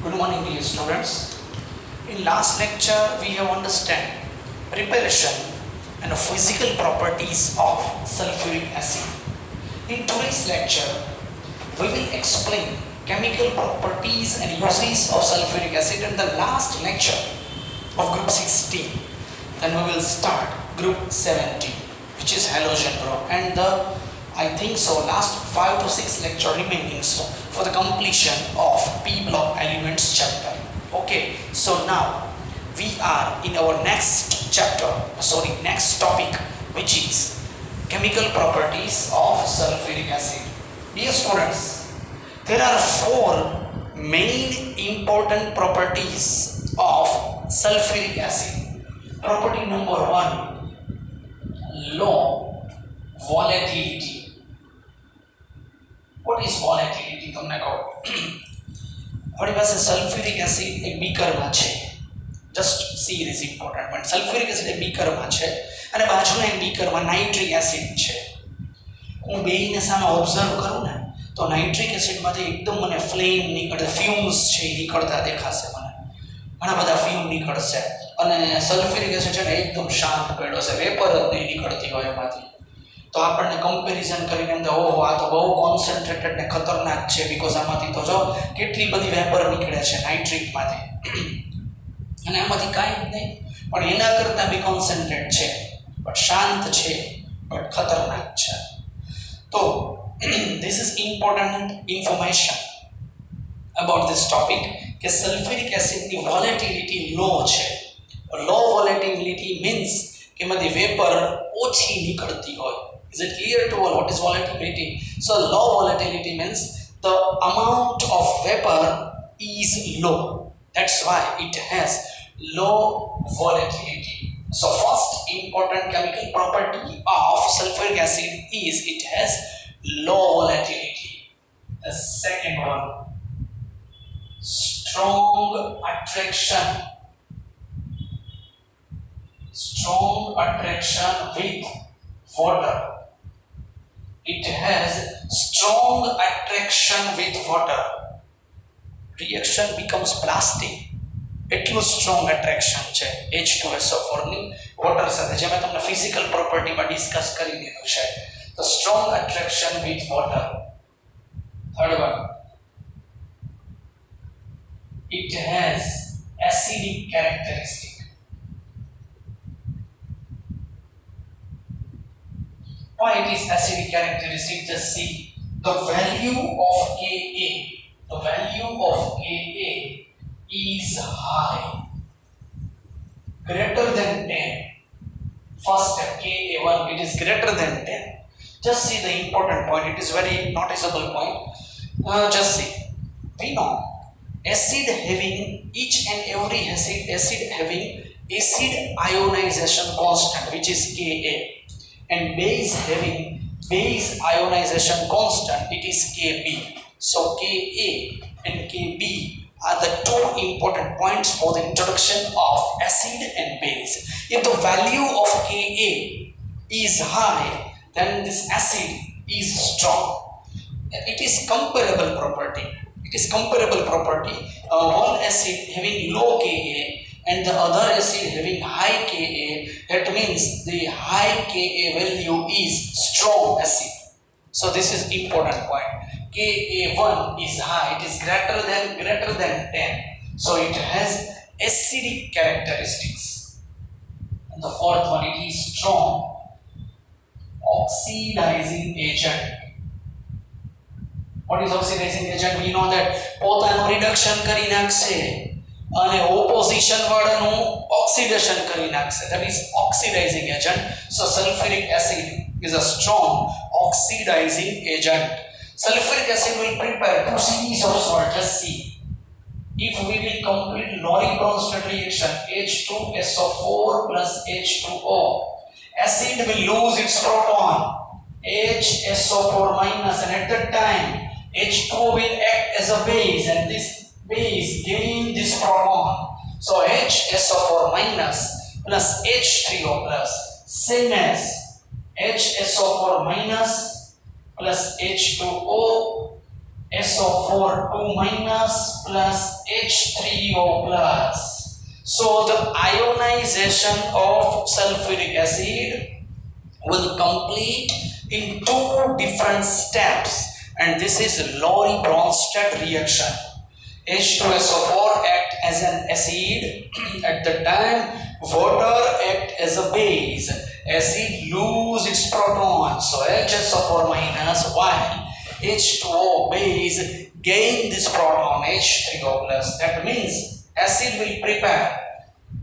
Good morning, dear students. In last lecture, we have understand preparation and physical properties of sulfuric acid. In today's lecture, we will explain chemical properties and uses of sulfuric acid in the last lecture of group 16. Then we will start group 17, which is halogen group, and I think so last 5 to 6 lecture remaining for the completion of P block elements chapter. Okay, so now we are in our next next topic, which is chemical properties of sulfuric acid. Dear students, there are 4 main important properties of sulfuric acid. Property number 1, low volatility. What is volatility? તમને કહો આપણી પાસે sulphuric acid એક બીકરમાં છે. Just C it is important પણ sulphuric acid એક બીકરમાં છે અને બાજુના એક બીકરમાં નાઇટ્રિક એસિડ છે. હું બેયને સામે ઓબ્ઝર્વ કરું ને તો નાઇટ્રિક એસિડમાંથી એકદમ મને ફ્લેમ નીકળે, ફ્યુમ્સ છે એ નીકળતા દેખાશે. મને ઘણા બધા ફ્યુમ નીકળશે અને સલ્ફ્યુરિક એસિડ છે ને એકદમ શાંત પડ્યો છે, વેપર જ નહીં નીકળતી હોય એમાંથી. તો આપણને કમ્પેરિઝન કરીને એમ ઓહો આ તો બહુ કોન્સન્ટ્રેટેડ ને ખતરનાક છે, બીકોઝ આમાંથી તો જો કેટલી બધી વેપર નીકળે છે નાઇટ્રિકમાંથી અને એમાંથી કાંઈ જ નહીં, પણ એના કરતાં બી કોન્સન્ટ્રેટ છે, બટ શાંત છે, બટ ખતરનાક છે. તો this is important information about this topic કે સલ્ફ્યુરિક એસિડની વોલેટિલિટી લો છે. લો વોલેટિલિટી મીન્સ કે એમાંથી વેપર ઓછી નીકળતી હોય. Is it clear to all what is volatility? So low volatility means the amount of vapor is low. That's why it has low volatility. So first important chemical property of sulfuric acid is it has low volatility. The second one, strong attraction. Strong attraction with water. It has strong attraction with water. Reaction becomes plastic. એટલું strong attraction છે H2SO4 ની water સાથે, જે મેં તમને physical પ્રોપર્ટીમાં discuss કરી દીધું છે. તો strong attraction with water. Third one, it has acidic characteristic. Why it is acidic characteristic? Just see the value of Ka. The value of Ka is high, greater than 10. First step, Ka1, it is greater than 10. Just see the important point. It is very noticeable point. Just see. We know acid having each and every acid having acid ionization constant, which is Ka. And base having base ionization constant, it is Kb. So Ka and Kb are the 2 important points for the introduction of acid and base. If the value of Ka is high, then this acid is strong. It is comparable property. It is comparable property. One acid having low Ka and the other acid having high Ka, that means the high Ka value is strong acid. So this is important point. Ka1 is high, it is greater than 10. So it has acidic characteristics. And the fourth one, it is strong oxidizing agent. What is oxidizing agent? We know that પોતાનું reduction કરી નાખશે અને opposition વાળાનું oxidation કરી નાખશે. That is oxidizing agent. So sulfuric acid is a strong oxidizing agent. Sulfuric acid will prepare 2 series of salt. Just see. If we will complete Lorentz-Bronsted reaction, H2SO4 plus H2O, acid will lose its proton, HSO4 minus, and at that time H2O will act as a base, and this base gain this proton. So HSO4 minus plus H3O plus, same as HSO4 minus plus H2O SO4 2 minus plus H3O plus. So the ionization of sulfuric acid will complete in two different steps, and this is Lowry-Bronsted reaction. H2SO4 act as an acid at the time water act as a base. Acid lose its protons, so HSO4 minus, while H2O base gain this proton H3O plus. That means acid will prepare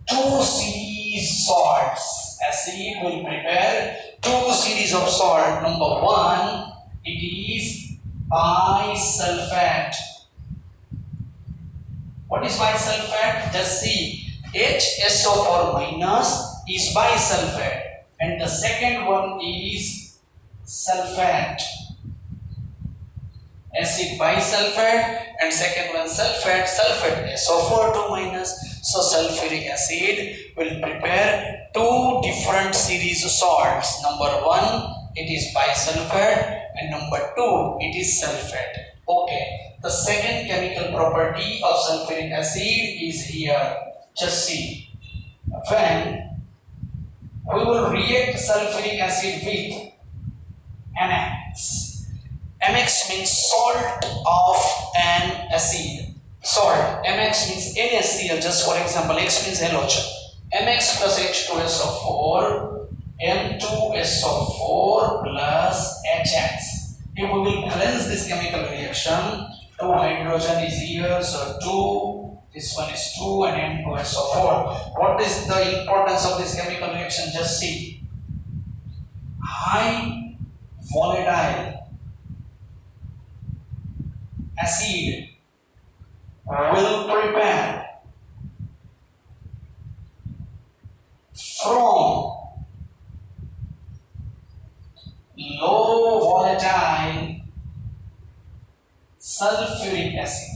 two series salts. Acid will prepare two series of salt. Number one, it is bisulfate. What is bisulfate? Just see, HSO4 minus is bisulfate, and the second one is sulfate. Acid bisulfate and second one sulfate. Sulfate SO4 2 minus. So sulfuric acid will prepare two different series of salts. Number one, it is bisulfate, and number two, it is sulfate. Okay, the second chemical property of sulfuric acid is here. Just see, when we will react sulfuric acid with NX. MX means salt of an acid. Salt. MX means NaCl. Just for example, X means halogen. MX plus H2SO4, M2SO4 plus HX. If we will balance this chemical reaction, 2 hydrogen is here, so 2, this one is 2, and M2SO4. What is the importance of this chemical reaction? Just see. High volatile acid will prepare from low volatile sulfuric acid.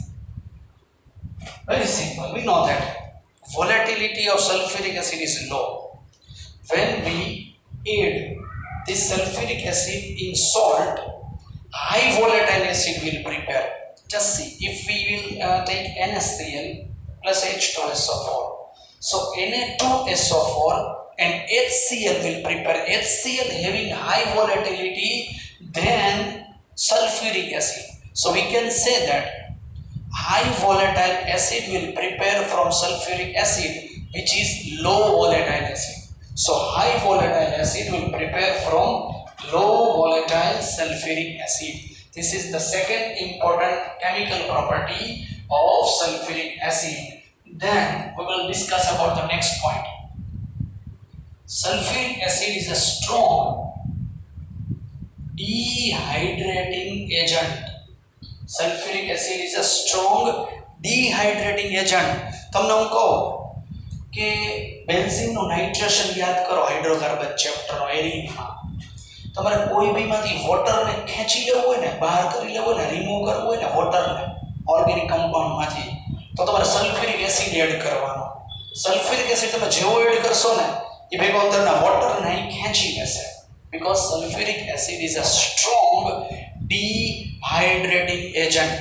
Very simple. We know that volatility of sulfuric acid is low. When we add this sulfuric acid in salt, high volatile acid will prepare. Just see, if we will take NaCl plus H2SO4. So Na2SO4 and HCl will prepare. HCl having high volatility than sulfuric acid. So we can say that high volatile acid will prepare from sulfuric acid, which is low volatile acid. So high volatile acid will prepare from low volatile sulfuric acid. This is the second important chemical property of sulfuric acid. Then we will discuss about the next point. Sulfuric acid is a strong dehydrating agent. Sulfuric acid is a strong dehydrating agent. તમને હું કહું કે બેન્ઝીનનું nitration યાદ કરો hydrocarbon ચેપ્ટરનો એરિનમાં. તમારે કોઈ બીમાંથી વોટરને ખેંચી લેવું હોય ને, બહાર કરી લેવું હોય ને, રિમૂવ કરવું હોય ને વોટરને ઓર્ગેનિક કમ્પાઉન્ડમાંથી, તો તમારે સલ્ફ્યુરિક એસિડ એડ કરવાનો. સલ્ફ્યુરિક એસિડ તમે જેવો એડ કરશો ને એ ભેગો અંદરના વોટરને અહીં ખેંચી લેશે. Because sulfuric acid is a strong dehydrating agent.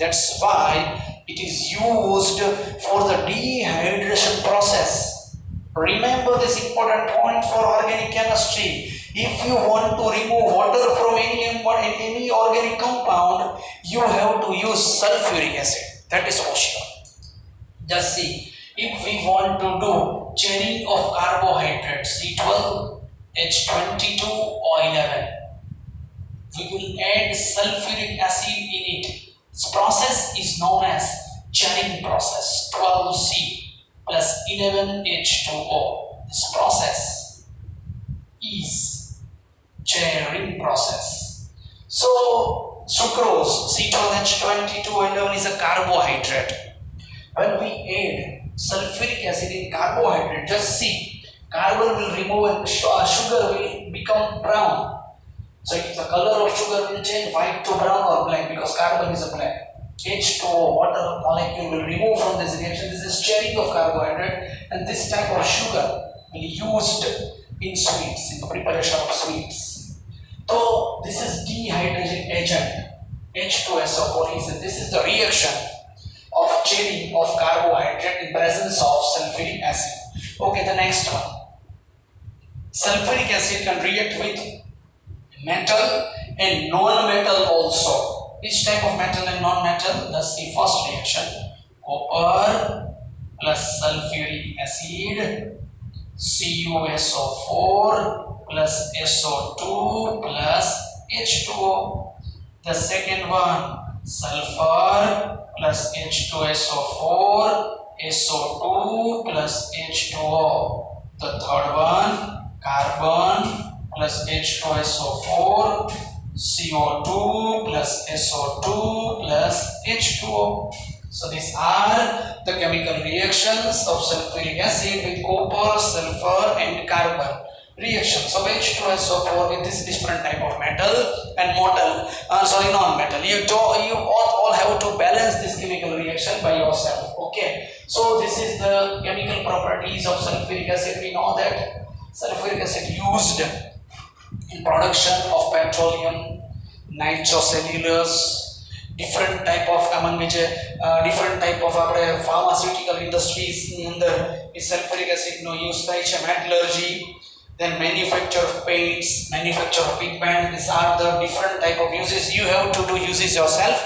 That's why it is used for the dehydration process. Remember this important point for organic chemistry. If you want to remove water from any organic compound, you have to use sulfuric acid. That is for sure. Just see, if we want to do chaining of carbohydrates, C12, H22 or 11, we will add sulfuric acid in it. This process is known as chaining process. 12C plus 11H2O. This process is chaining process. So sucrose C12H22O11 is a carbohydrate. When we add sulfuric acid in carbohydrate, just see, carbon will remove and sugar will become brown. So the color of sugar will change white to brown or black because carbon is a black. H2O, water molecule, will remove from this reaction. This is chaining of carbohydrate, and this type of sugar will be used in sweets, in the preparation of sweets. So this is dehydrating agent. H2SO4 is this is the reaction of chaining of carbohydrate in presence of sulfuric acid. Okay, the next one. Sulfuric acid can react with metal and non-metal also. Which type of metal and non-metal? That's the first reaction. Copper plus sulfuric acid, CuSO4 plus SO2 plus H2O. The second one, sulfur plus H2SO4, SO2 plus H2O. The third one, carbon plus H2SO4, CO2 plus SO2 plus H2O. So these are the chemical reactions of sulfuric acid with copper, sulfur and carbon. Reactions of H2SO4 with this different type of metal and non-metal. You all have to balance this chemical reaction by yourself. Okay. So this is the chemical properties of sulfuric acid. We know that sulfuric acid used in production of petroleum, nitrocellulose, different type of different type of pharmaceutical industries ની અંદર એ sulfuric acid નો use થાય છે. Metallurgy, then manufacture of paints, manufacture of pigment. These are the different type of uses. You have to do uses yourself.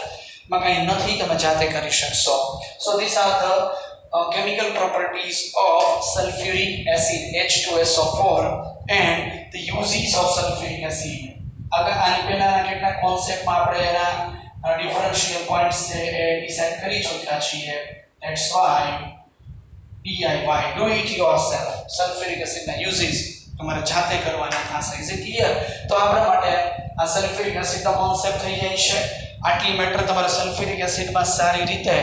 કઈ નથી તમે જાતે કરી શકશો. So these are the chemical properties of sulfuric acid H2SO4 and the uses of sulfuric acid. આગળ આની પહેલાના કેટલા કોન્સેપ્ટમાં આપણે એના differential points decide કરી ચૂક્યા છીએ. That's why DIY, do it yourself. Sulfuric acid ના uses તમારે જાતે કરવાના થશે. Is it clear? તો આપણા માટે આ sulfuric acid નો કોન્સેપ્ટ થઈ જાય છે. આટલી મેટર તમારે sulfuric acid માં સારી રીતે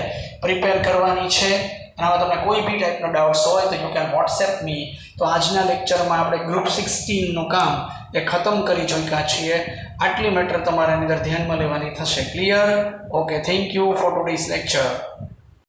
પ્રિપેર કરવાની છે. અને હવે તમને કોઈ બી ટાઈપનો ડાઉટ્સ હોય તો યુ કેન વોટ્સએપ મી. તો આજના લેક્ચરમાં આપણે ગ્રુપ 16 નું કામ એ ખતમ કરી ચૂક્યા છીએ. આટલી મેટર તમારે એની અંદર ધ્યાનમાં લેવાની થશે. Clear? Okay, thank you for today's lecture.